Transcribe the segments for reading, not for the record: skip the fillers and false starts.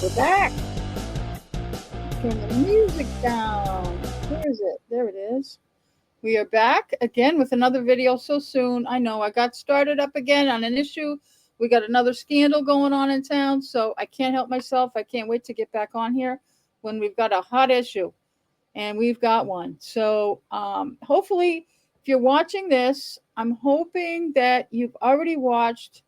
We're back. Turn the music down. Where is it? There it is. We are back again with another video so soon. I know I got started up again on an issue. We got another scandal going on in town, so I can't help myself. I can't wait to get back on here when we've got a hot issue, and we've got one. So hopefully, if you're watching this, I'm hoping that you've already watched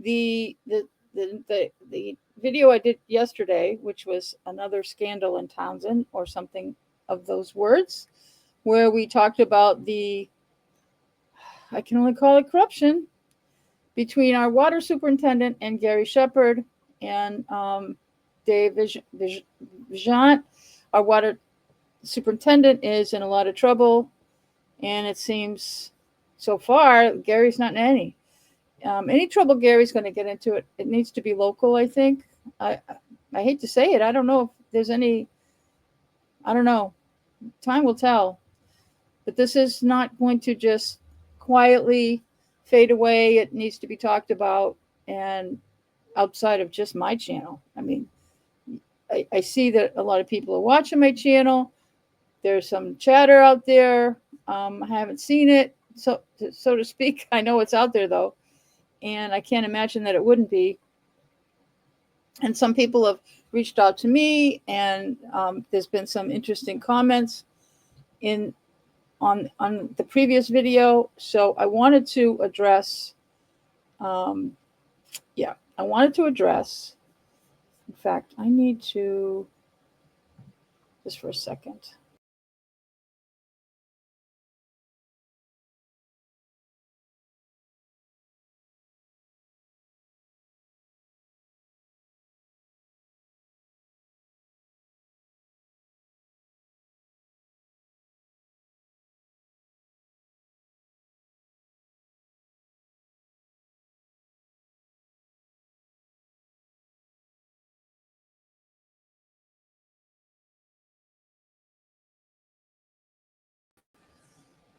the the the video I did yesterday, which was another scandal in Townsend or something of those words, where we talked about I can only call it corruption between our water superintendent and Gary Shepard and Dave Vijant. Our water superintendent is in a lot of trouble, and it seems so far Gary's not in any trouble Gary's going to get into. It needs to be local, I think. I hate to say it. I don't know if there's any. I don't know. Time will tell. But this is not going to just quietly fade away. It needs to be talked about, and outside of just my channel. I mean, I see that a lot of people are watching my channel. There's some chatter out there. I haven't seen it, so to speak. I know it's out there though, and I can't imagine that it wouldn't be. And some people have reached out to me, and there's been some interesting comments in on the previous video. So I wanted to address, yeah, I wanted to address. In fact, I need to just for a second.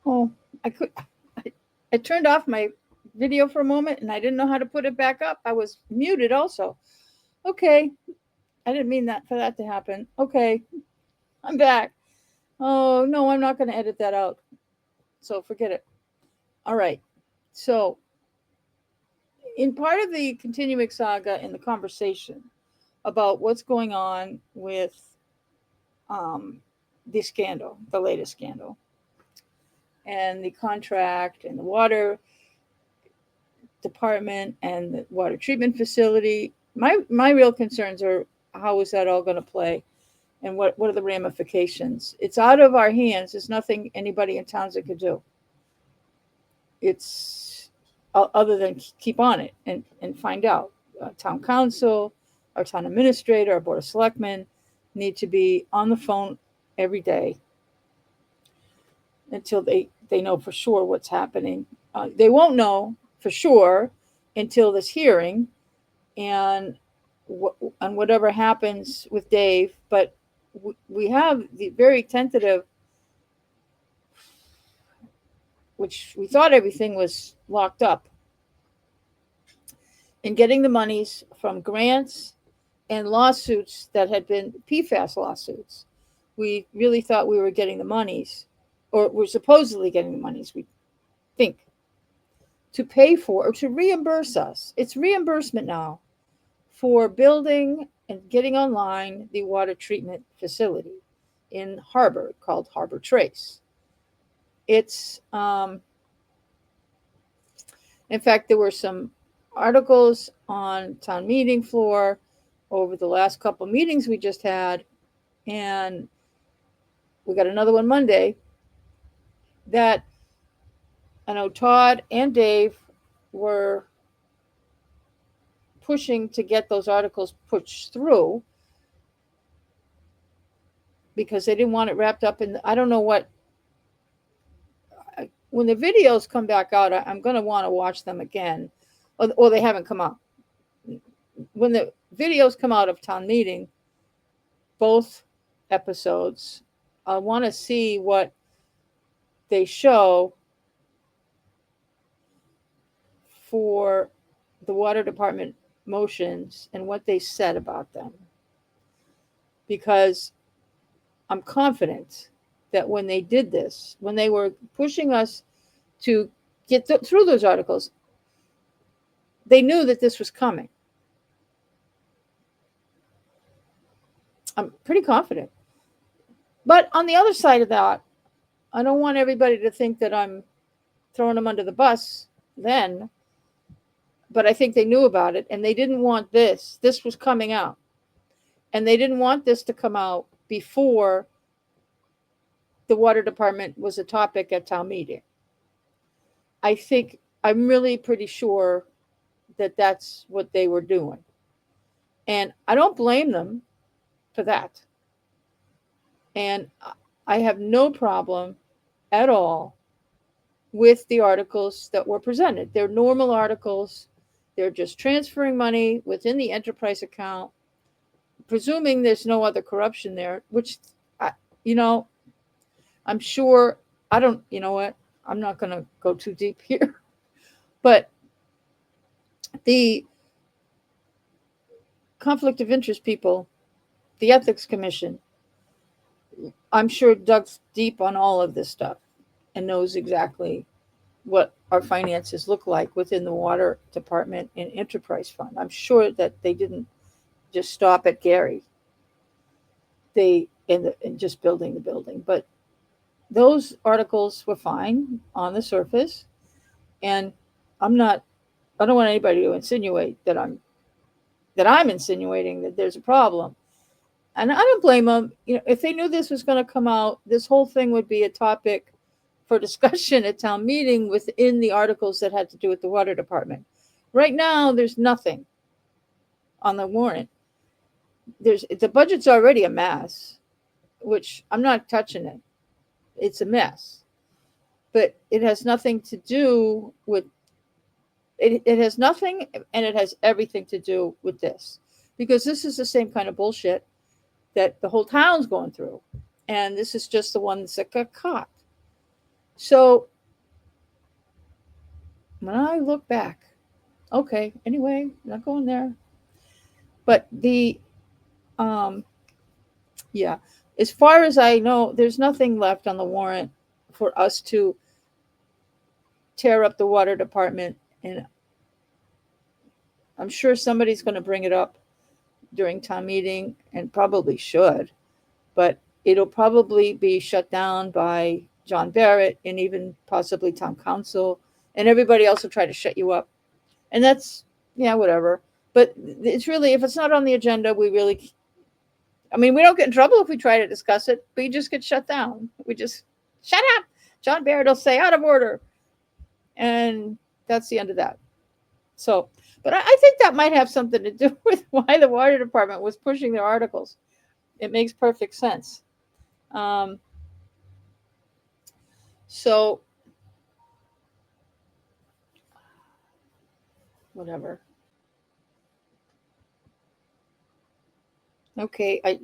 Oh, I could. I turned off my video for a moment, and I didn't know how to put it back up. I was muted also. Okay, I didn't mean that for that to happen. Okay, I'm back. Oh no, I'm not going to edit that out. So forget it. All right. So in part of the continuing saga in the conversation about what's going on with um, the scandal, the latest scandal, and the contract and the water department and the water treatment facility. My real concerns are how is that all going to play, and what are the ramifications? It's out of our hands. There's nothing anybody in Townsend could do. It's other than keep on it and find out. Town council, our town administrator, our board of selectmen need to be on the phone every day until they know for sure what's happening. They won't know for sure until this hearing and on whatever happens with Dave. But we have the very tentative, which we thought everything was locked up, in getting the monies from grants and lawsuits that had been PFAS lawsuits. We really thought we were getting the monies, or we're supposedly getting the monies, we think, to pay for or to reimburse us. It's reimbursement now for building and getting online the water treatment facility in Harbor called Harbor Trace. It's, in fact, there were some articles on town meeting floor over the last couple meetings we just had, and we got another one Monday, that I know Todd and Dave were pushing to get those articles pushed through because they didn't want it wrapped up in, I don't know what. When the videos come back out, I'm going to want to watch them again. Or they haven't come out. When the videos come out of town meeting, both episodes, I want to see what they show for the water department motions and what they said about them. because I'm confident that when they did this, when they were pushing us to get through those articles, they knew that this was coming. I'm pretty confident. But on the other side of that, I don't want everybody to think that I'm throwing them under the bus then, but I think they knew about it and they didn't want this. This was coming out. And they didn't want this to come out before the water department was a topic at town meeting. I think I'm really pretty sure that that's what they were doing. And I don't blame them for that. And I have no problem at all with the articles that were presented. They're normal articles. They're just transferring money within the enterprise account, presuming there's no other corruption there, which, I'm sure, you know what? I'm not going to go too deep here. But the conflict of interest people, the ethics commission, I'm sure dug's deep on all of this stuff and knows exactly what our finances look like within the water department and enterprise fund. I'm sure that they didn't just stop at Gary. They and just building the building, but those articles were fine on the surface, and I don't want anybody to insinuate that I'm insinuating that there's a problem. And I don't blame them. If they knew this was going to come out, this whole thing would be a topic for discussion at town meeting within the articles that had to do with the water department. Right now, there's nothing on the warrant. The budget's already a mess, which I'm not touching it. It's a mess. But it has nothing to do with it has nothing, and it has everything to do with this, because this is the same kind of bullshit that the whole town's going through, and this is just the ones that got caught. So when I look back, okay, anyway, not going there, but as far as I know, there's nothing left on the warrant for us to tear up the water department. And I'm sure somebody's going to bring it up during town meeting, and probably should, but it'll probably be shut down by John Barrett and even possibly town council, and everybody else will try to shut you up. And that's, whatever. But it's really, if it's not on the agenda, we don't get in trouble if we try to discuss it. We just get shut down. We just, shut up. John Barrett will say out of order. And that's the end of that. So, but I think that might have something to do with why the water department was pushing their articles. It makes perfect sense. So, whatever. Okay, I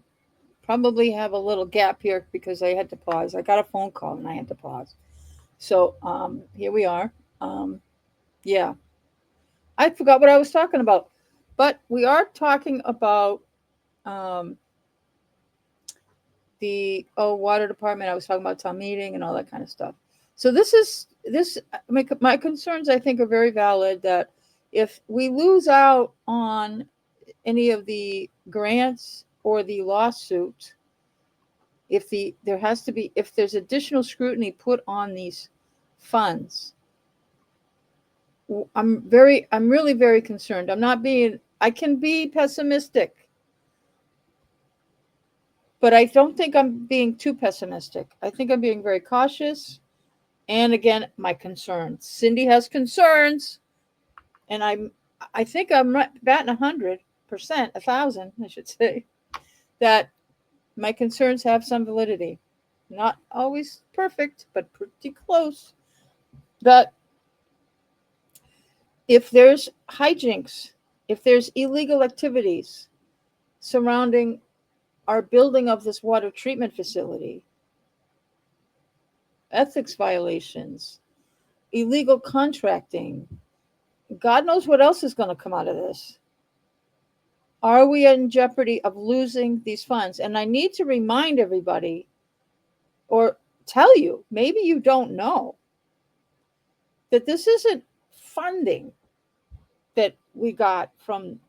probably have a little gap here because I had to pause. I got a phone call and I had to pause. So, here we are. Yeah. I forgot what I was talking about, but we are talking about the water department. I was talking about town meeting and all that kind of stuff. So my concerns, I think, are very valid, that if we lose out on any of the grants or the lawsuit, if there's additional scrutiny put on these funds, I'm really very concerned. I can be pessimistic, but I don't think I'm being too pessimistic. I think I'm being very cautious. And again, my concerns. Cindy has concerns, and I think I'm batting 100%, 1,000, I should say, that my concerns have some validity. Not always perfect, but pretty close. That if there's hijinks, if there's illegal activities surrounding our building of this water treatment facility, ethics violations, illegal contracting, God knows what else is going to come out of this. Are we in jeopardy of losing these funds? And I need to remind everybody, or tell you, maybe you don't know, that this isn't funding that we got from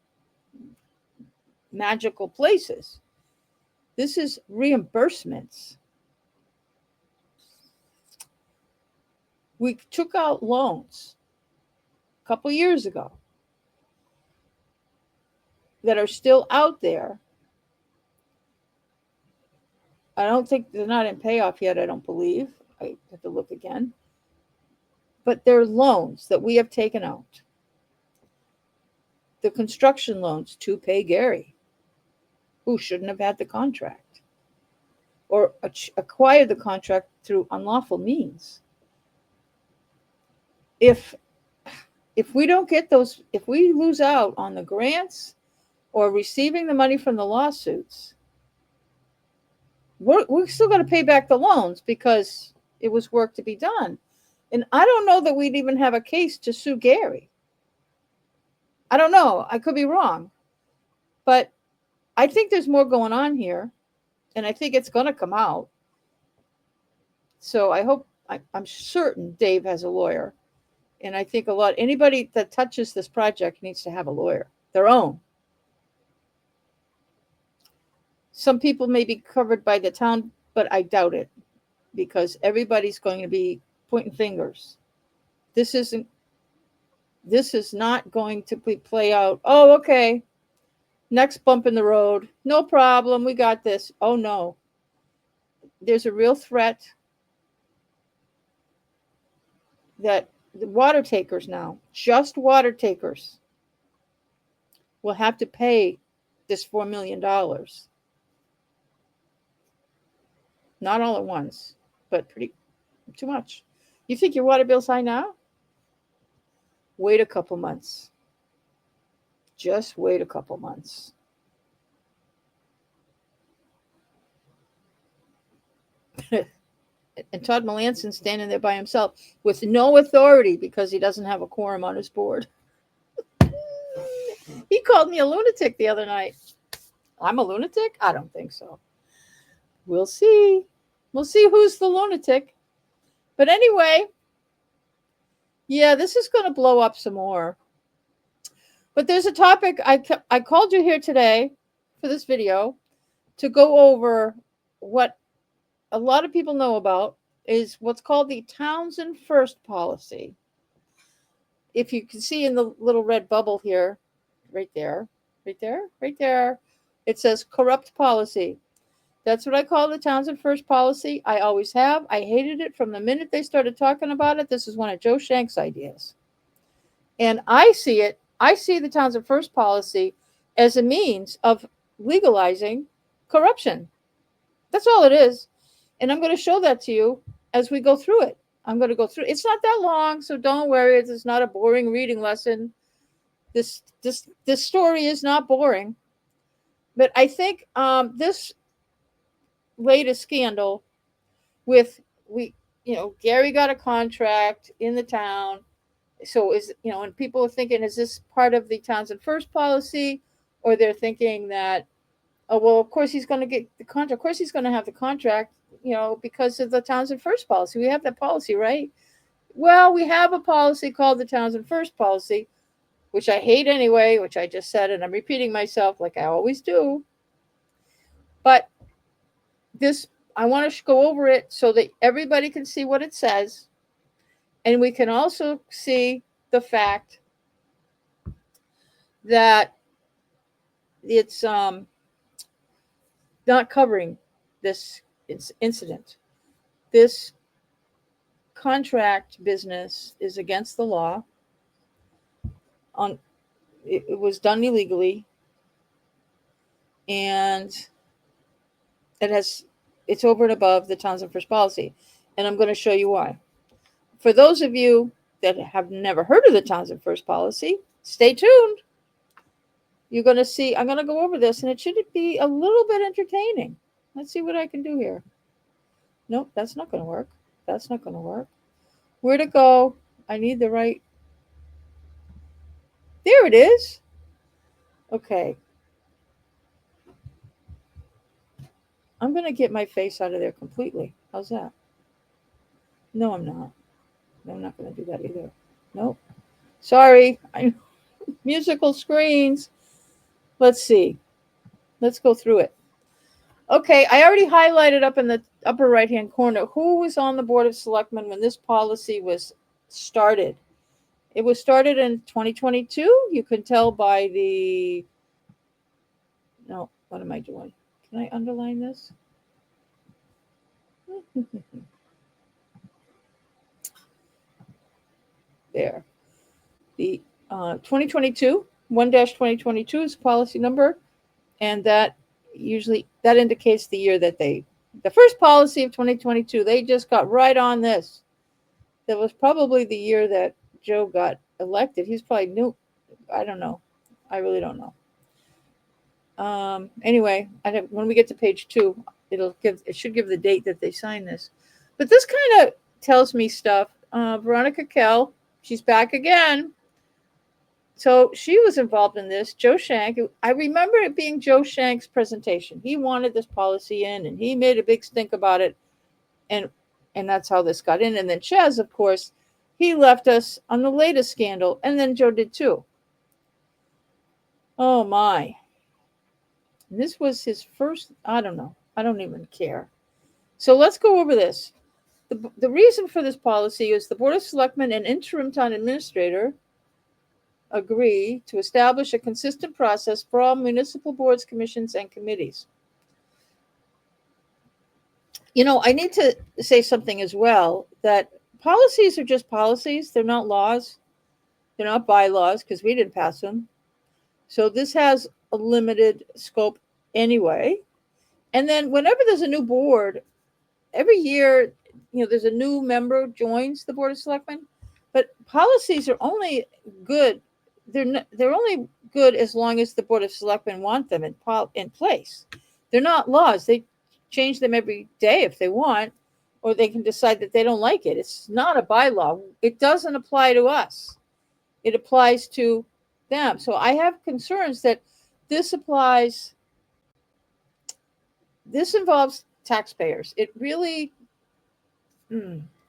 magical places. This is reimbursements. We took out loans a couple years ago that are still out there. I don't think they're not in payoff yet, I don't believe. I have to look again. But they're loans that we have taken out. The construction loans to pay Gary, who shouldn't have had the contract or acquired the contract through unlawful means. If we don't get those, if we lose out on the grants or receiving the money from the lawsuits, we're still going to pay back the loans because it was work to be done. And I don't know that we'd even have a case to sue Gary. I don't know. I could be wrong. But I think there's more going on here. And I think it's going to come out. So I hope, I'm certain Dave has a lawyer. And I think anybody that touches this project needs to have a lawyer, their own. Some people may be covered by the town, but I doubt it, because everybody's going to be pointing fingers. This is not going to play out. Oh, okay. Next bump in the road. No problem. We got this. Oh, no. There's a real threat that the water takers now, just water takers, will have to pay this $4 million. Not all at once, but too much. You think your water bill's high now? Wait a couple months. Just wait a couple months. And Todd Melanson's standing there by himself with no authority because he doesn't have a quorum on his board. He called me a lunatic the other night. I'm a lunatic? I don't think so. We'll see. We'll see who's the lunatic. But anyway, yeah, this is going to blow up some more. But there's a topic I called you here today for this video to go over what a lot of people know about, is what's called the Townsend First policy. If you can see in the little red bubble here, right there, it says corrupt policy. That's what I call the Townsend First policy. I always have. I hated it from the minute they started talking about it. This is one of Joe Shank's ideas. And I see the Townsend First policy as a means of legalizing corruption. That's all it is. And I'm going to show that to you as we go through it. I'm going to go through. It's not that long, so don't worry. It's not a boring reading lesson. This story is not boring. But I think this latest scandal with Gary got a contract in the town. So and people are thinking, is this part of the Townsend First policy? Or they're thinking that, oh, well, of course he's going to get the contract. Of course he's going to have the contract, because of the Townsend First policy. We have that policy, right? Well, we have a policy called the Townsend First policy, which I hate anyway, which I just said, and I'm repeating myself like I always do. But I want to go over it so that everybody can see what it says. And we can also see the fact that it's not covering this incident. This contract business is against the law. It was done illegally, and it's over and above the Townsend First policy. And I'm going to show you why. For those of you that have never heard of the Townsend First policy, stay tuned. You're going to see, I'm going to go over this, and it should be a little bit entertaining. Let's see what I can do here. Nope, that's not going to work. That's not going to work. Where to go? I need the right. There it is. Okay. I'm going to get my face out of there completely. How's that? No, I'm not. No, I'm not going to do that either. Nope. Sorry. Musical screens. Let's see. Let's go through it. Okay, I already highlighted up in the upper right-hand corner who was on the Board of Selectmen when this policy was started. It was started in 2022. You can tell by the... No, what am I doing? Can I underline this? There. The 2022, 1-2022 is policy number, and that indicates the year that the first policy of 2022, they just got right on this. That was probably the year that Joe got elected. He's probably new. I don't know. I really don't know. Anyway, when we get to page 2, it should give the date that they signed this. But this kind of tells me stuff. Veronica Kell, she's back again. So she was involved in this. Joe Shank, I remember it being Joe Shank's presentation. He wanted this policy in, and he made a big stink about it. And that's how this got in. And then Chaz, of course, he left us on the latest scandal. And then Joe did too. Oh, my. And this was his first, I don't know. I don't even care. So let's go over this. The reason for this policy is the Board of Selectmen and interim town administrator agree to establish a consistent process for all municipal boards, commissions, and committees. You know, I need to say something as well, that policies are just policies. They're not laws. They're not bylaws because we didn't pass them. So this has a limited scope anyway. And then whenever there's a new board, every year, there's a new member joins the Board of Selectmen. But policies are only good. They're only good as long as the Board of Selectmen want them in place. They're not laws. They change them every day if they want, or they can decide that they don't like it. It's not a bylaw. It doesn't apply to us. It applies to them. So I have concerns that this involves taxpayers. It really,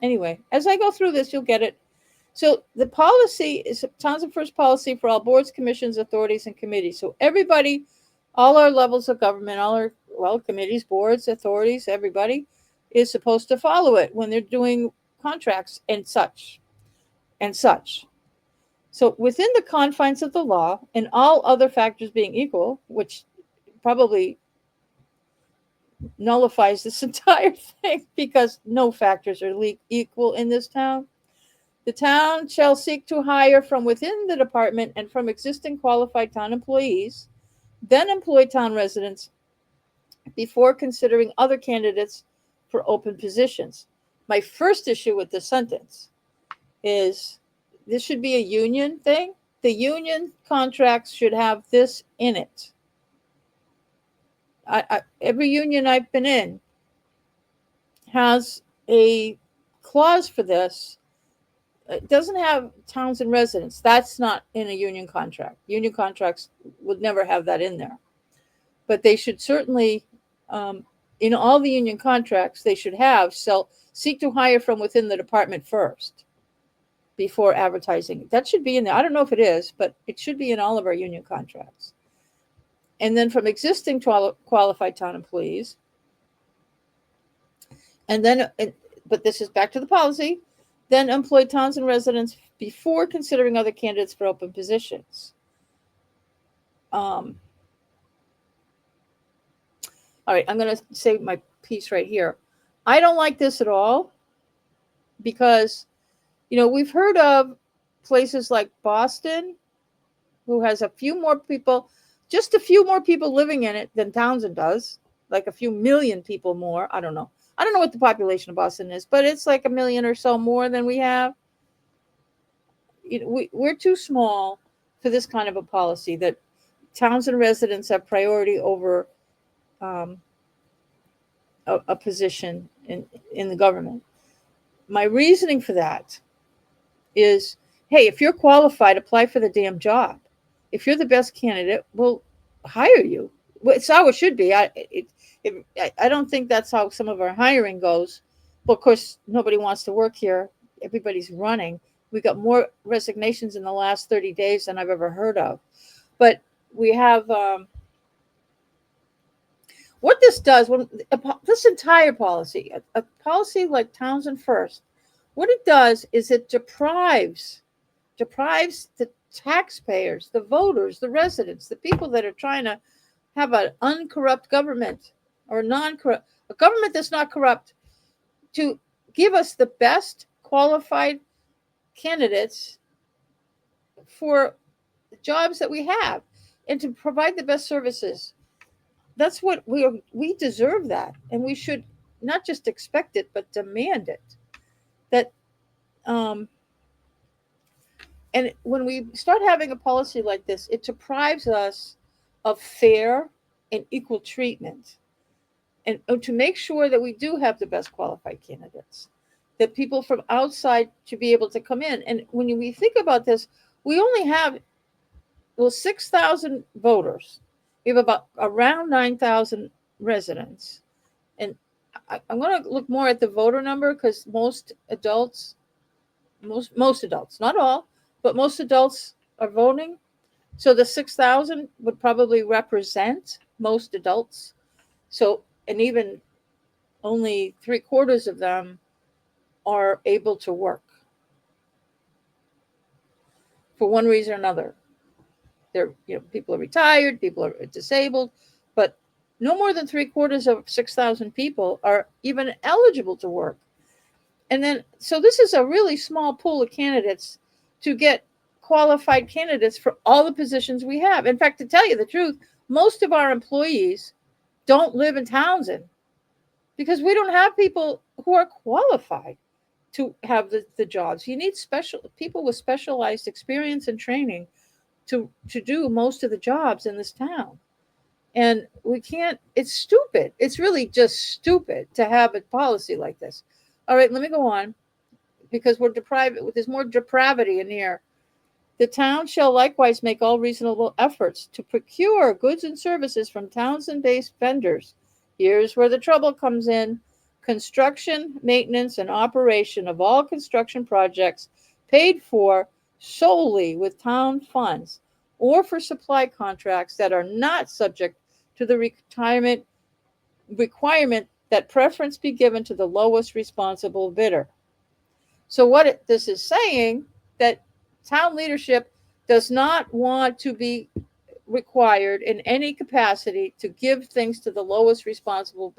anyway, as I go through this, you'll get it. So the policy is Townsend first policy for all boards, commissions, authorities, and committees. So everybody, all our levels of government, all our committees, boards, authorities, everybody is supposed to follow it when they're doing contracts and such. So within the confines of the law and all other factors being equal, which probably nullifies this entire thing because no factors are equal in this town. The town shall seek to hire from within the department and from existing qualified town employees, then employ town residents before considering other candidates for open positions. My first issue with this sentence is this should be a union thing. The union contracts should have this in it. Every union I've been in has a clause for this. It doesn't have Townsend residents. That's not in a union contract. Union contracts would never have that in there. But they should certainly, in all the union contracts, they should have seek to hire from within the department first before advertising. That should be in there. I don't know if it is, but it should be in all of our union contracts. And then from existing qualified town employees. And then, but this is back to the policy, then employ Townsend residents before considering other candidates for open positions. All right, I'm going to say my piece right here. I don't like this at all because, we've heard of places like Boston, who has a few more people living in it than Townsend does, like a few million people more. I don't know what the population of Boston is, but it's like a million or so more than we have. We're too small for this kind of a policy that Townsend residents have priority over a position in the government. My reasoning for that is, hey, if you're qualified, apply for the damn job. If you're the best candidate, we'll hire you. It's how it should be. I don't think that's how some of our hiring goes. Well, of course, nobody wants to work here. Everybody's running. We got more resignations in the last 30 days than I've ever heard of. But we have what this does when this entire policy, a policy like Townsend First, what it does is it deprives the taxpayers, the voters, the residents, the people that are trying to have an uncorrupt government or non-corrupt, a government that's not corrupt, to give us the best qualified candidates for the jobs that we have and to provide the best services. That's what we deserve that, and we should not just expect it but demand it. That and when we start having a policy like this, it deprives us of fair and equal treatment, and to make sure that we do have the best qualified candidates, that people from outside to be able to come in. And when we think about this, we only have 6,000 voters. We have about around 9,000 residents. And I'm going to look more at the voter number because most adults, not all, but most adults are voting. So the 6,000 would probably represent most adults. So, and even only 3/4 of them are able to work for one reason or another. They're, people are retired, people are disabled, but no more than 3/4 of 6,000 people are even eligible to work. And then, so this is a really small pool of candidates to get qualified candidates for all the positions we have. In fact, to tell you the truth, most of our employees don't live in Townsend because we don't have people who are qualified to have the jobs. You need special people with specialized experience and training to do most of the jobs in this town. And we can't, it's stupid. It's really just stupid to have a policy like this. All right, let me go on because we're deprived. There's more depravity in here. The town shall likewise make all reasonable efforts to procure goods and services from Townsend-based vendors. Here's where the trouble comes in. Construction, maintenance, and operation of all construction projects paid for solely with town funds or for supply contracts that are not subject to the requirement that preference be given to the lowest responsible bidder. So what this is saying, that town leadership does not want to be required in any capacity to give things to the lowest responsible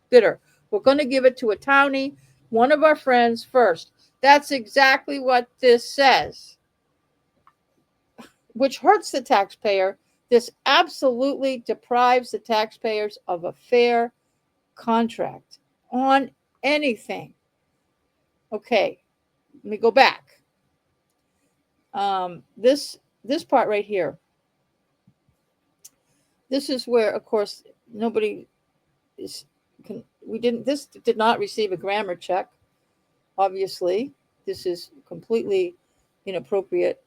bidder. We're going to give it to a townie, one of our friends first. That's exactly what this says, which hurts the taxpayer. This absolutely deprives the taxpayers of a fair contract on anything. Okay, let me go back. This part right here. This is where, of course, nobody is. This did not receive a grammar check. Obviously, this is completely inappropriate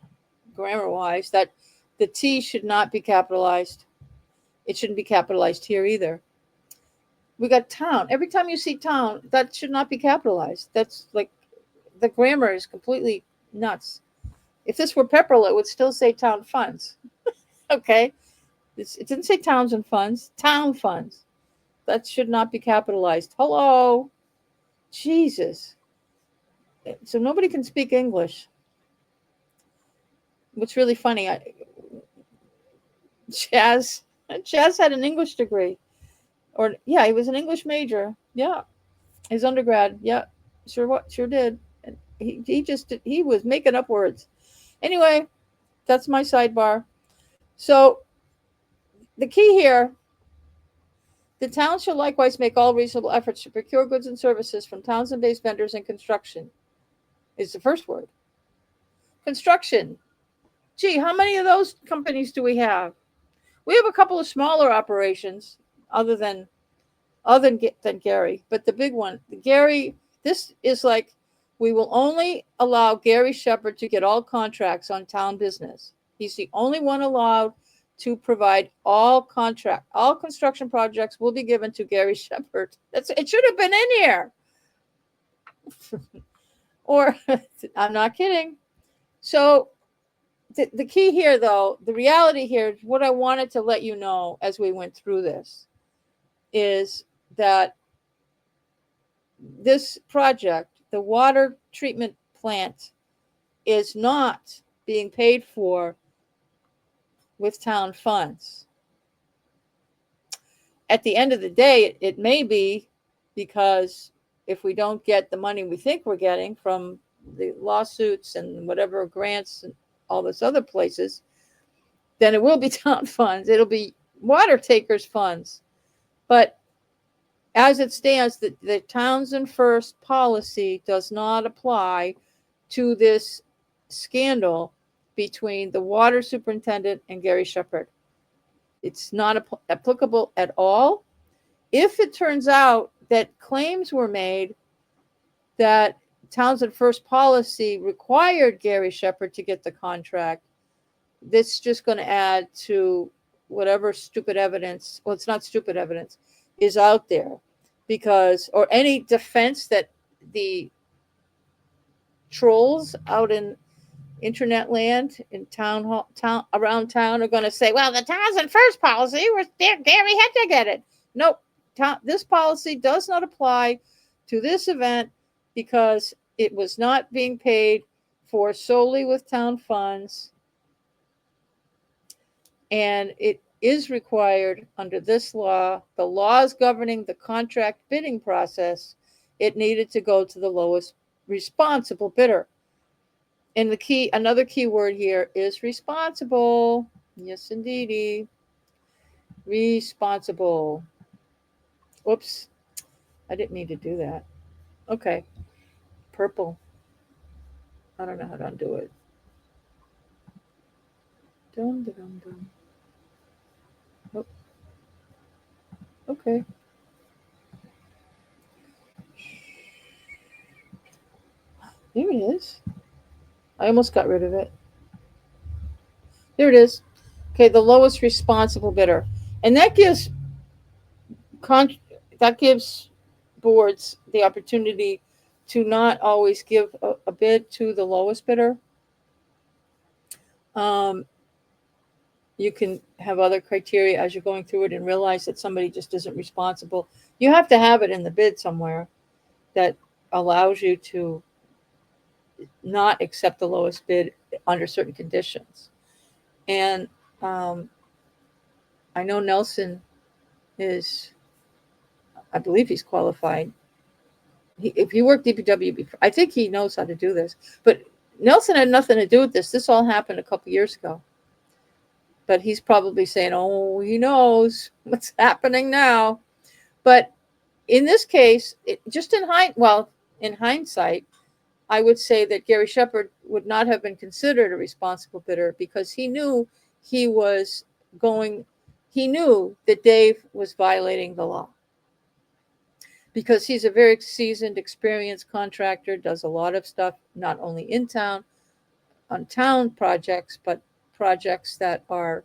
grammar-wise. That the T should not be capitalized. It shouldn't be capitalized here either. We got town. Every time you see town, that should not be capitalized. That's like, the grammar is completely nuts. If this were Pepperell, it would still say town funds. Okay. It didn't say Townsend funds, town funds. That should not be capitalized. Hello. Jesus. So nobody can speak English. What's really funny, Chaz had an English degree. Or, yeah, he was an English major. Yeah. His undergrad. Yeah. Sure did. And he was making up words. Anyway, that's my sidebar. So the key here, the town shall likewise make all reasonable efforts to procure goods and services from Townsend-based vendors in construction, is the first word. Construction. Gee, how many of those companies do we have? We have a couple of smaller operations other than Gary, but the big one, Gary, this is like, we will only allow Gary Shepard to get all contracts on town business. He's the only one allowed to provide all construction projects will be given to Gary Shepherd. It should have been in here. Or I'm not kidding. So the key here, though, the reality here, what I wanted to let you know as we went through this is that this project, the water treatment plant, is not being paid for with town funds. At the end of the day, it may be, because if we don't get the money we think we're getting from the lawsuits and whatever grants and all this other places, then it will be town funds. It'll be water takers funds. But as it stands, the Townsend First policy does not apply to this scandal between the water superintendent and Gary Shepherd. It's not applicable at all. If it turns out that claims were made that Townsend First policy required Gary Shepherd to get the contract, this is just going to add to whatever stupid evidence, well, it's not stupid evidence, is out there, because, or any defense that the trolls out in internet land, in town around town, are going to say, well, the Townsend First policy was there, Gary had to get it. Nope. This policy does not apply to this event because it was not being paid for solely with town funds. And it is required under this law, the laws governing the contract bidding process, it needed to go to the lowest responsible bidder. And another key word here is responsible. Yes, indeedy. Responsible. Whoops. I didn't mean to do that. Okay. Purple. I don't know how to undo it. Dum, dum, dum. Oh. Okay. There it is. I almost got rid of it. There it is. Okay, the lowest responsible bidder. And that gives boards the opportunity to not always give a bid to the lowest bidder. You can have other criteria as you're going through it and realize that somebody just isn't responsible. You have to have it in the bid somewhere that allows you to not accept the lowest bid under certain conditions. And I know Nelson is, I believe he's qualified. If you work DPW before, I think he knows how to do this. But Nelson had nothing to do with this. This all happened a couple years ago. But he's probably saying, oh, he knows what's happening now. But in this case, in hindsight, I would say that Gary Shepherd would not have been considered a responsible bidder because he knew that Dave was violating the law. Because he's a very seasoned, experienced contractor, does a lot of stuff, not only in town, on town projects, but projects that are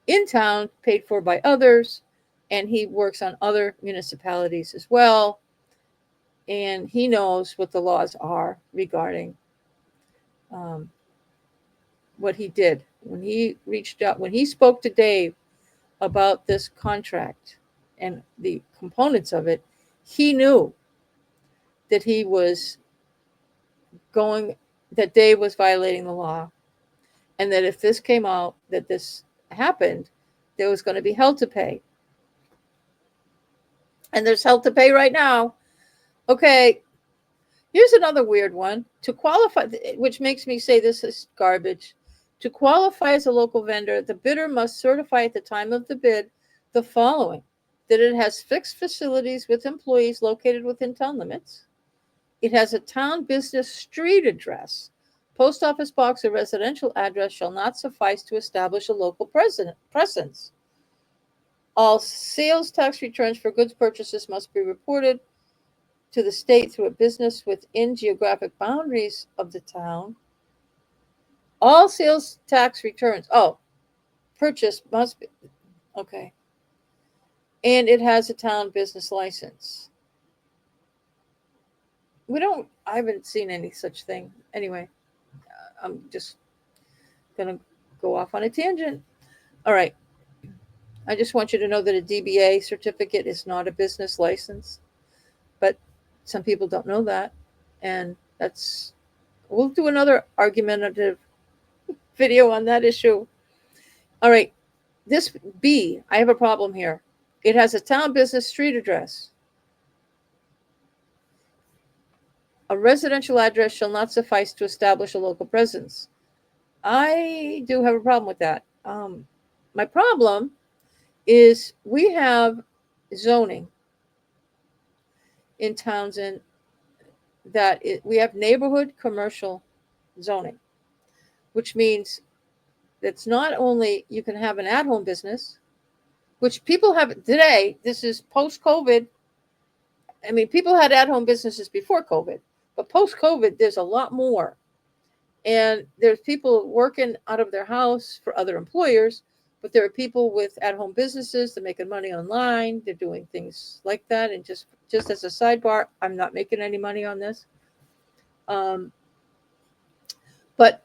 in town, paid for by others. And he works on other municipalities as well. And he knows what the laws are regarding what he did. When he reached out, when he spoke to Dave about this contract and the components of it, he knew that that Dave was violating the law. And that if this came out, that this happened, there was going to be hell to pay. And there's hell to pay right now. Okay, here's another weird one. To qualify, which makes me say this is garbage. To qualify as a local vendor, the bidder must certify at the time of the bid the following: that it has fixed facilities with employees located within town limits. It has a town business street address. Post office box or residential address shall not suffice to establish a local presence. All sales tax returns for goods purchases must be reported to the state through a business within geographic boundaries of the town. All sales tax returns. Oh, purchase must be, okay. And it has a town business license. I haven't seen any such thing. Anyway, I'm just going to go off on a tangent. All right. I just want you to know that a DBA certificate is not a business license, but some people don't know that. And we'll do another argumentative video on that issue. All right. This B, I have a problem here. It has a town business street address. A residential address shall not suffice to establish a local presence. I do have a problem with that. My problem is we have zoning in Townsend we have neighborhood commercial zoning, which means that's not only you can have an at-home business, which people have today. This is post-COVID. I mean, people had at-home businesses before COVID, but post-COVID, there's a lot more. And there's people working out of their house for other employers, but there are people with at-home businesses. They're making money online. They're doing things like that. And just as a sidebar, I'm not making any money on this. But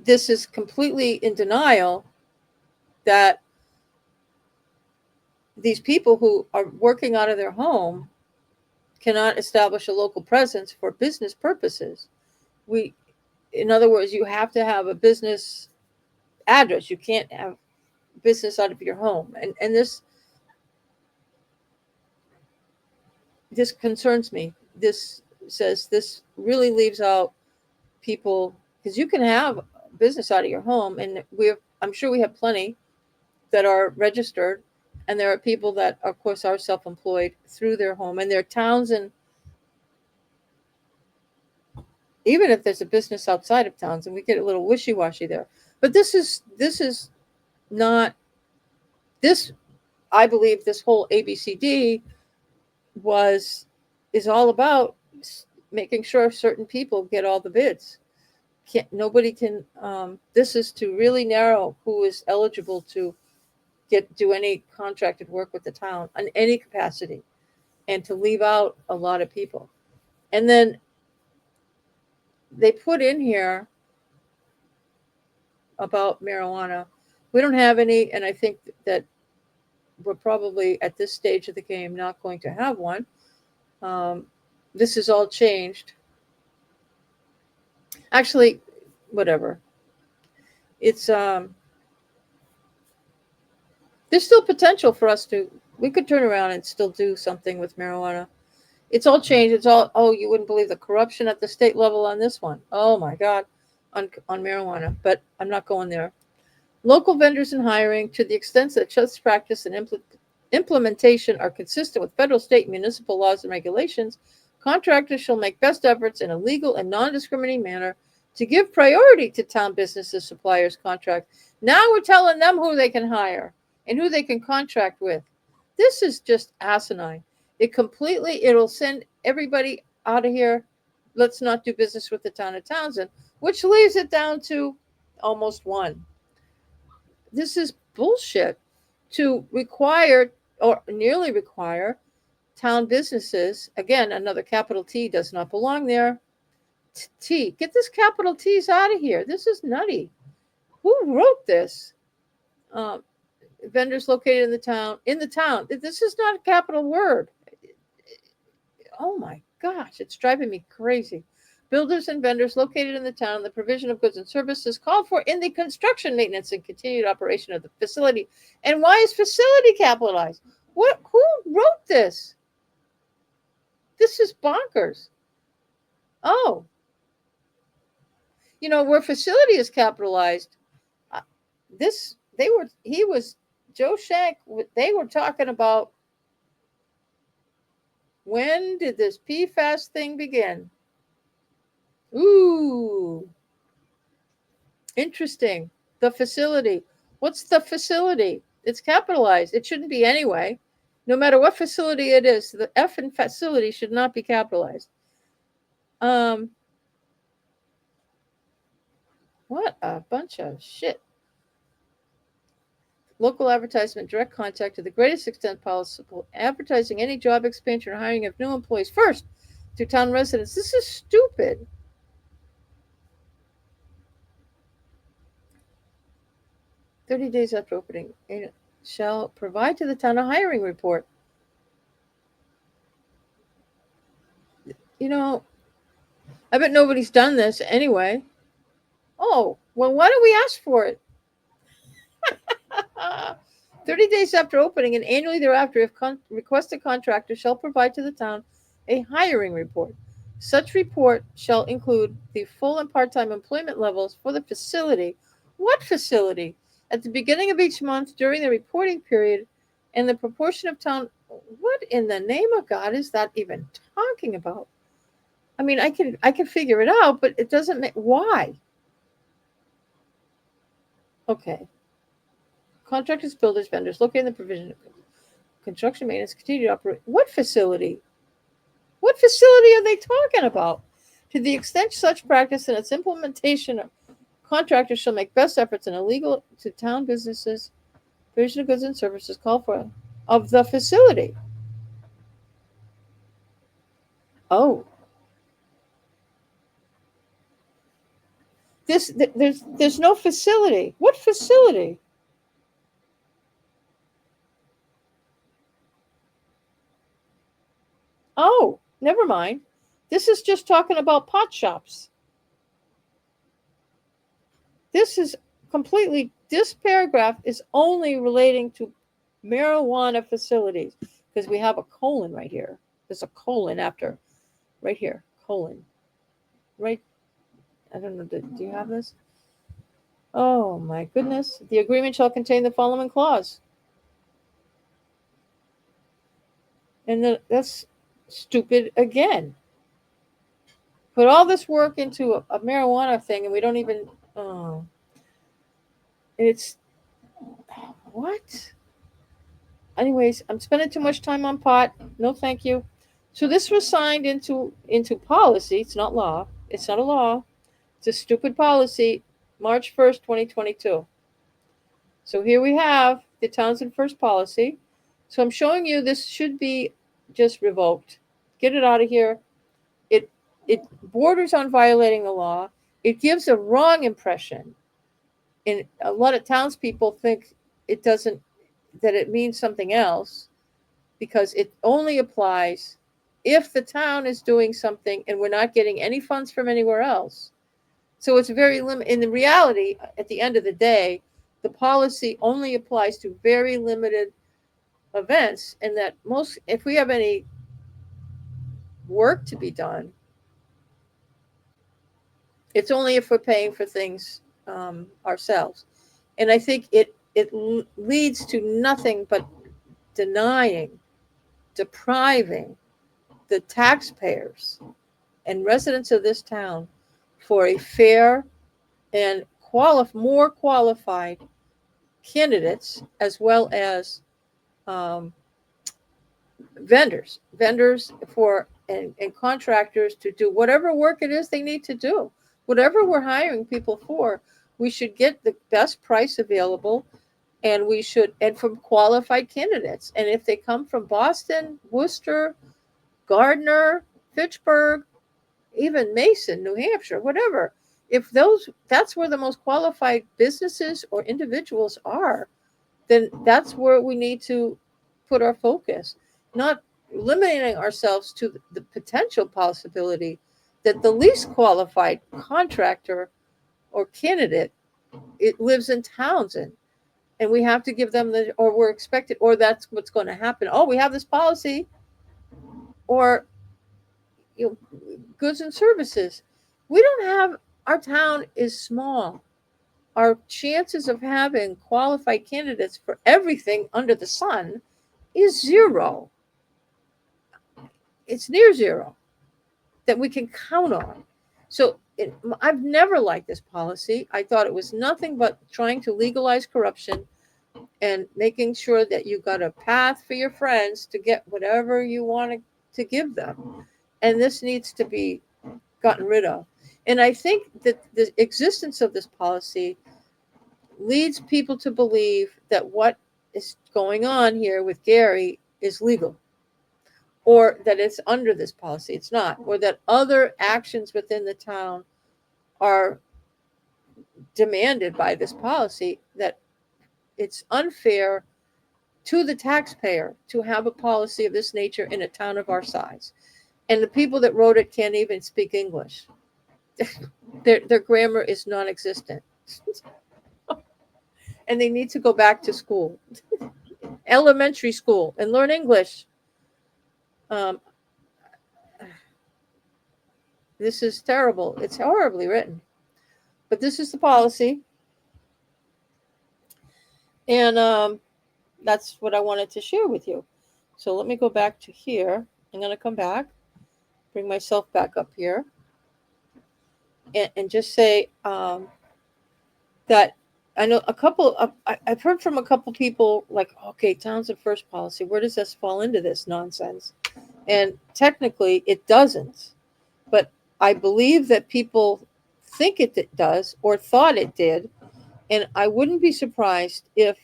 this is completely in denial that these people who are working out of their home cannot establish a local presence for business purposes. In other words, you have to have a business address. You can't have business out of your home. And this concerns me. This says this really leaves out people, because you can have business out of your home, and I'm sure we have plenty that are registered, and there are people that, of course, are self-employed through their home, and there are towns, and even if there's a business outside of towns, and we get a little wishy-washy there. But this is not this. I believe this whole ABCD is all about making sure certain people get all the bids. Nobody can. This is to really narrow who is eligible to do any contracted work with the town in any capacity, and to leave out a lot of people. And then they put in here about marijuana. We don't have any, and I think that we're probably at this stage of the game not going to have one. This is all changed. Actually, whatever. It's there's still potential for us we could turn around and still do something with marijuana. It's all changed. It's all, you wouldn't believe the corruption at the state level on this one. Oh my God, on marijuana. But I'm not going there. Local vendors and hiring, to the extent that such practice and implementation are consistent with federal, state, municipal laws and regulations, contractors shall make best efforts in a legal and non-discriminating manner to give priority to town businesses, suppliers, contracts. Now we're telling them who they can hire and who they can contract with. This is just asinine. It'll send everybody out of here. Let's not do business with the town of Townsend, which leaves it down to almost one. This is bullshit to require or nearly require town businesses. Again, another capital T does not belong there. T, get this capital T's out of here. This is nutty. Who wrote this? Vendors located in the town. This is not a capital word. Oh my gosh, it's driving me crazy. Builders and vendors located in the town, the provision of goods and services called for in the construction, maintenance, and continued operation of the facility. And why is facility capitalized? Who wrote this? This is bonkers. Oh, where facility is capitalized, Joe Shank, they were talking about, when did this PFAS thing begin? Ooh, interesting. The facility. What's the facility? It's capitalized. It shouldn't be anyway. No matter what facility it is, the F in facility should not be capitalized. What a bunch of shit. local advertisement, direct contact to the greatest extent possible, advertising any job expansion or hiring of new employees first to town residents. This is stupid. 30 days after opening, shall provide to the town a hiring report. You know, I bet nobody's done this anyway. Oh, well, why don't we ask for it? 30 days after opening and annually thereafter, if requested contractor shall provide to the town a hiring report. Such report shall include the full and part-time employment levels for the facility. What facility? At the beginning of each month during the reporting period, and the proportion of town. What in the name of God is that even talking about? I mean, I can figure it out, but it doesn't make why. Okay. Contractors, builders, vendors located in the provision of construction maintenance continue to operate. What facility? What facility are they talking about? To the extent such practice and its implementation, contractors shall make best efforts in illegal to town businesses, provision of goods and services called for of the facility. Oh, there's no facility. What facility? Oh, never mind. This is just talking about pot shops. This is completely, this paragraph is only relating to marijuana facilities because we have a colon right here. There's a colon after, right here, colon. Right, I don't know, do you have this? Oh my goodness. The agreement shall contain the following clause. And that's stupid again. Put all this work into a marijuana thing and we don't even, oh. It's, what? Anyways, I'm spending too much time on pot. No, thank you. So this was signed into policy. It's not law. It's not a law. It's a stupid policy. March 1st, 2022. So here we have the Townsend first policy. So I'm showing you this should be just revoked. Get it out of here. It borders on violating the law. It gives a wrong impression. And a lot of townspeople think it doesn't, that it means something else because it only applies if the town is doing something and we're not getting any funds from anywhere else. So it's very limited. In the reality, at the end of the day, the policy only applies to very limited events, and that most, if we have any work to be done, it's only if we're paying for things ourselves. And I think it leads to nothing but denying, depriving the taxpayers and residents of this town for a fair and more qualified candidates, as well as vendors for and contractors to do whatever work it is they need to do. Whatever we're hiring people for, we should get the best price available, and we should, and from qualified candidates. And if they come from Boston, Worcester, Gardner, Fitchburg, even Mason, New Hampshire, whatever, if that's where the most qualified businesses or individuals are, then that's where we need to put our focus, not limiting ourselves to the potential possibility that the least qualified contractor or candidate, it lives in Townsend, and we have to give them or we're expected, or that's what's going to happen. Oh, we have this policy, or goods and services. We don't have, our town is small. Our chances of having qualified candidates for everything under the sun is zero. It's near zero that we can count on. So I've never liked this policy. I thought it was nothing but trying to legalize corruption and making sure that you got a path for your friends to get whatever you want to give them. And this needs to be gotten rid of. And I think that the existence of this policy leads people to believe that what is going on here with Gary is legal, or that it's under this policy. It's not, or that other actions within the town are demanded by this policy, that it's unfair to the taxpayer to have a policy of this nature in a town of our size. And the people that wrote it can't even speak English. Their grammar is non existent. And they need to go back to school, elementary school, and learn English. Um, this is terrible. It's horribly written. But this is the policy. And that's what I wanted to share with you. So let me go back to here. I'm going to come back, bring myself back up here, and just say that I know a couple of, I've heard from a couple people like, okay, Townsend first policy, where does this fall into this nonsense? And technically it doesn't, but I believe that people think it does or thought it did. And I wouldn't be surprised if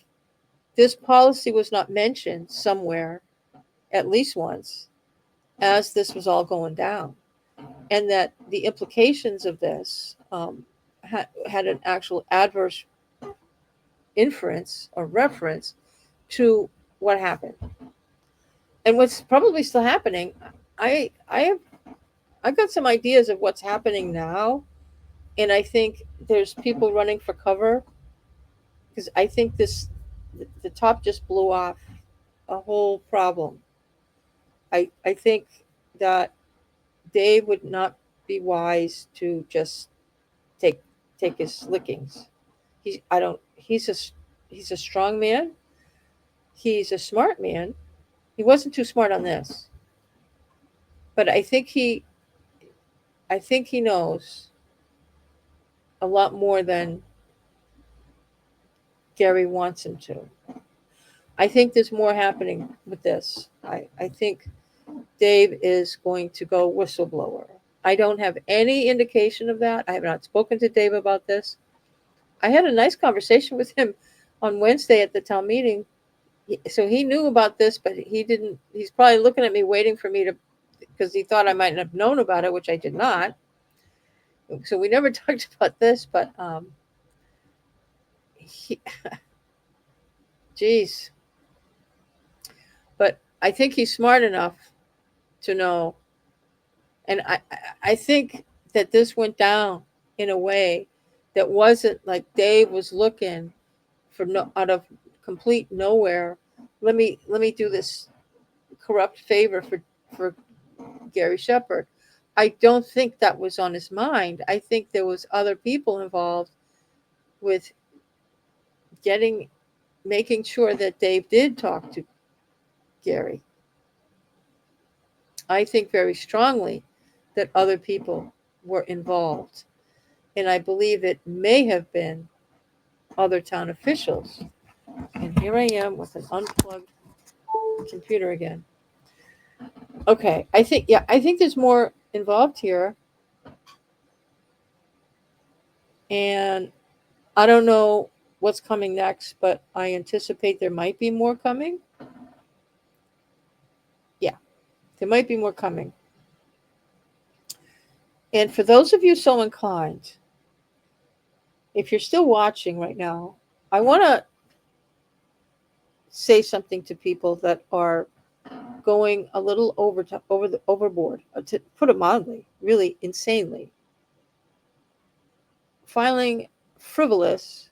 this policy was not mentioned somewhere at least once as this was all going down, and that the implications of this had an actual adverse inference or reference to what happened and what's probably still happening. I've got some ideas of what's happening now, and I think there's people running for cover because I think the top just blew off a whole problem. I think that Dave would not be wise to just take take his lickings. He's a strong man. He's a smart man. He wasn't too smart on this. But I think he knows a lot more than Gary wants him to. I think there's more happening with this. I think Dave is going to go whistleblower. I don't have any indication of that. I have not spoken to Dave about this. I had a nice conversation with him on Wednesday at the town meeting. So he knew about this, but he didn't. He's probably looking at me waiting for me to, because he thought I might have known about it, which I did not. So we never talked about this, but geez. But I think he's smart enough to know. And I think that this went down in a way that wasn't like Dave was looking for out of complete nowhere. Let me do this corrupt favor for Gary Shepard. I don't think that was on his mind. I think there was other people involved with making sure that Dave did talk to Gary. I think very strongly that other people were involved. And I believe it may have been other town officials. And here I am with an unplugged computer again. Okay, I think there's more involved here. And I don't know what's coming next, but I anticipate there might be more coming. Yeah, there might be more coming. And for those of you so inclined, if you're still watching right now, I want to say something to people that are going a little overboard, to put it mildly, really insanely, filing frivolous,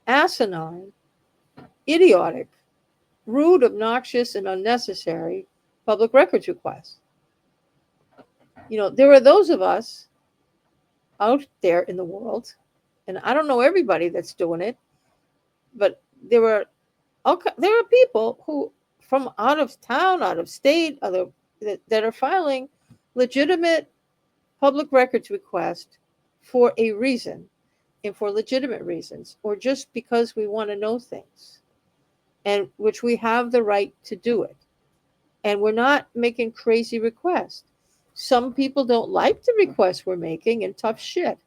asinine, idiotic, rude, obnoxious, and unnecessary public records requests. There are those of us out there in the world, and I don't know everybody that's doing it, but there are people who from out of town, out of state, that are filing legitimate public records requests for a reason and for legitimate reasons, or just because we want to know things, and which we have the right to do it. And we're not making crazy requests. Some people don't like the requests we're making and tough shit.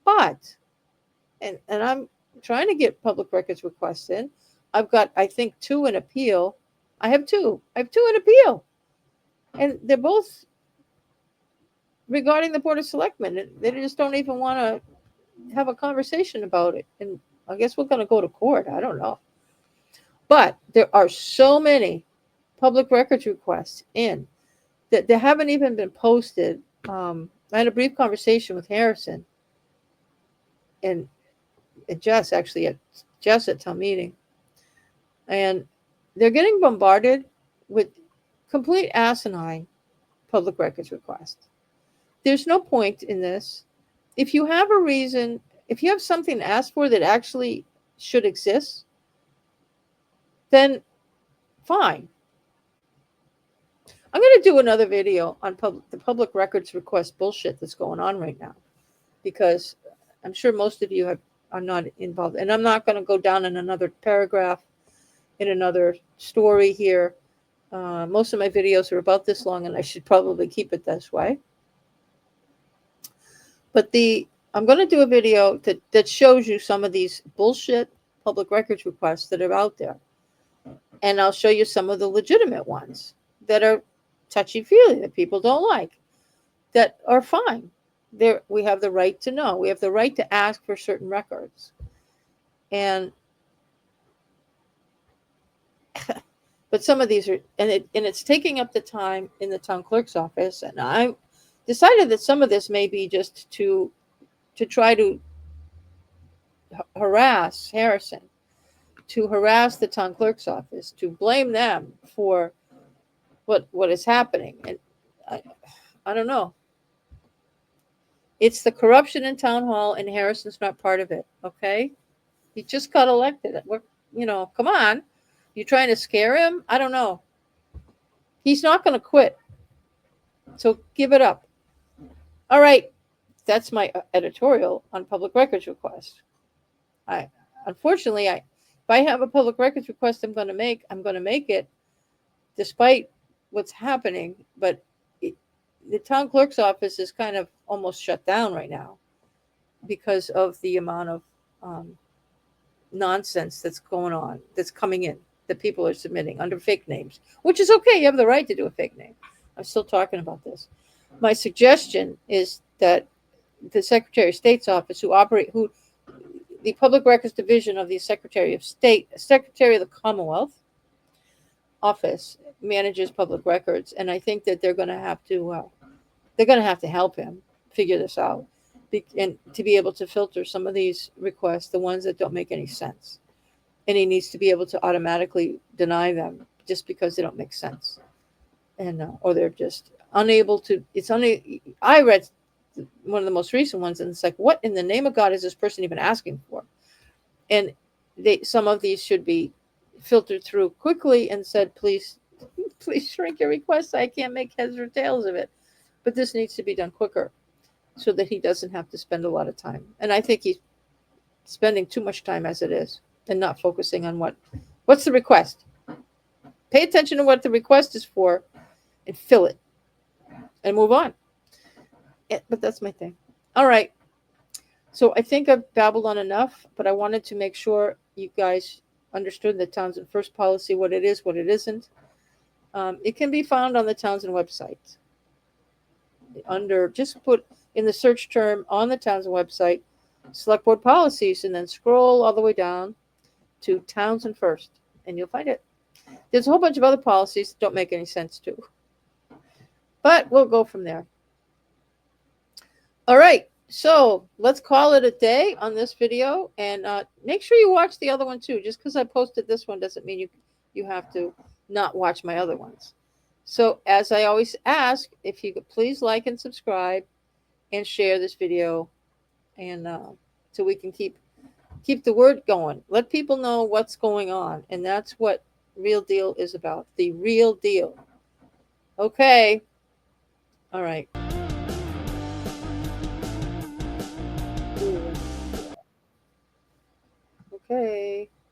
But and I'm trying to get public records requests in. I've got, I think, 2 in appeal. I have 2. I have 2 in appeal, and they're both regarding the Board of Selectmen. They just don't even want to have a conversation about it. And I guess we're going to go to court. I don't know. But there are so many public records requests in that they haven't even been posted. I had a brief conversation with Harrison and Jess, actually, at town meeting. And they're getting bombarded with complete asinine public records requests. There's no point in this. If you have a reason, if you have something to ask for that actually should exist, then fine. I'm going to do another video on the public records request bullshit that's going on right now, because I'm sure most of you are not involved. And I'm not going to go down in another paragraph in another story here. Most of my videos are about this long, and I should probably keep it this way. But I'm going to do a video that shows you some of these bullshit public records requests that are out there. And I'll show you some of the legitimate ones that are touchy-feely, that people don't like, that are fine. We have the right to know. We have the right to ask for certain records. But some of these are, and it's taking up the time in the town clerk's office. And I decided that some of this may be just to try to harass Harrison, to harass the town clerk's office, to blame them for what is happening. And I don't know. It's the corruption in town hall, and Harrison's not part of it. Okay, he just got elected. Come on, you trying to scare him? I don't know. He's not going to quit, so give it up. All right, that's my editorial on public records request. Unfortunately, if I have a public records request I'm going to make it, despite what's happening. But the town clerk's office is kind of almost shut down right now because of the amount of nonsense that's going on, that's coming in, that people are submitting under fake names, which is okay. You have the right to do a fake name. I'm still talking about this. My suggestion is that the Secretary of State's office, the Public Records Division of the Secretary of State, Secretary of the Commonwealth office, manages public records, and I think that they're going to have to help him figure this out, and to be able to filter some of these requests, the ones that don't make any sense, and he needs to be able to automatically deny them just because they don't make sense, and or they're just unable to. I read one of the most recent ones, and it's like, what in the name of God is this person even asking for? And some of these should be filtered through quickly and said, please shrink your request. I can't make heads or tails of it. But this needs to be done quicker so that he doesn't have to spend a lot of time. And I think he's spending too much time as it is and not focusing on what's the request. Pay attention to what the request is for and fill it and move on. But that's my thing. All right. So I think I've babbled on enough, but I wanted to make sure you guys understood the Townsend First policy, what it is, what it isn't. It can be found on the Townsend website. Just put in the search term on the Townsend website, Select Board Policies, and then scroll all the way down to Townsend First, and you'll find it. There's a whole bunch of other policies that don't make any sense too. But we'll go from there. All right. So let's call it a day on this video, and make sure you watch the other one too. Just because I posted this one doesn't mean you have to not watch my other ones. So as I always ask, if you could please like and subscribe and share this video, and so we can keep the word going. Let people know what's going on, and that's what Real Deal is about. The real deal. Okay. All right. Okay.